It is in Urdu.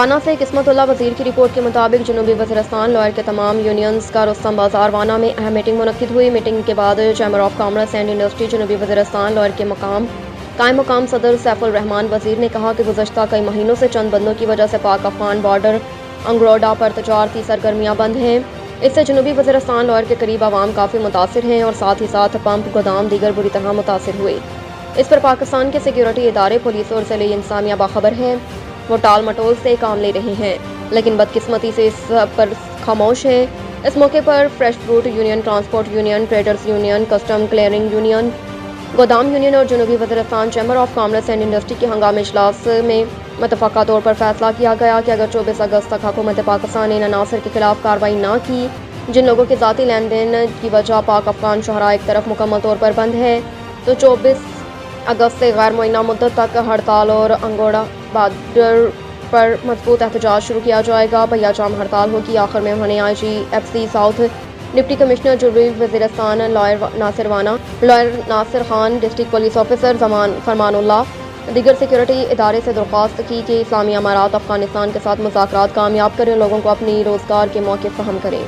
وانا سے قسمت اللہ وزیر کی رپورٹ کے مطابق جنوبی وزیرستان لوئر کے تمام یونینز کا رستم بازار وانا میں اہم میٹنگ منعقد ہوئی۔ میٹنگ کے بعد chamber of commerce and industry جنوبی وزیرستان لوئر کے قائم مقام صدر سیف الرحمان وزیر نے کہا کہ گزشتہ کئی مہینوں سے چند بندوں کی وجہ سے پاک افغان بارڈر انگروڈا پر تجارتی سرگرمیاں بند ہیں۔ اس سے جنوبی وزیرستان لوئر کے قریب عوام کافی متاثر ہیں اور ساتھ ہی ساتھ پمپ گودام دیگر بری طرح متاثر ہوئے۔ اس پر پاکستان کے سیکیورٹی ادارے پولیس اور ضلع انتظامیہ باخبر ہے، وہ ٹال مٹول سے کام لے رہے ہیں، لیکن بدقسمتی سے اس پر خاموش ہے۔ اس موقع پر fresh fruit union, transport union, traders union, custom clearing union, گودام یونین اور جنوبی Waziristan chamber of commerce and industry کے ہنگامی اجلاس میں متفقہ طور پر فیصلہ کیا گیا کہ اگر 24 اگست تک حکومت پاکستان نے ان عناصر کے خلاف کارروائی نہ کی جن لوگوں کے ذاتی لین دین کی وجہ پاک افغان شہراء ایک طرف مکمل طور پر بند ہے، تو 24 اگست سے غیر معینہ مدت تک ہڑتال اور انگوڑا بارڈر پر مضبوط احتجاج شروع کیا جائے گا۔ بھیا جام ہڑتال ہوگی۔ آخر میں انہوں نے IGFC ساؤتھ ڈپٹی کمشنر جنوبی Waziristan lower Nasir Khan, district police officer فرمان اللہ، دیگر سیکیورٹی ادارے سے درخواست کی کہ اسلامی امارات افغانستان کے ساتھ مذاکرات کامیاب کریں اور لوگوں کو اپنی روزگار کے مواقع فراہم کریں۔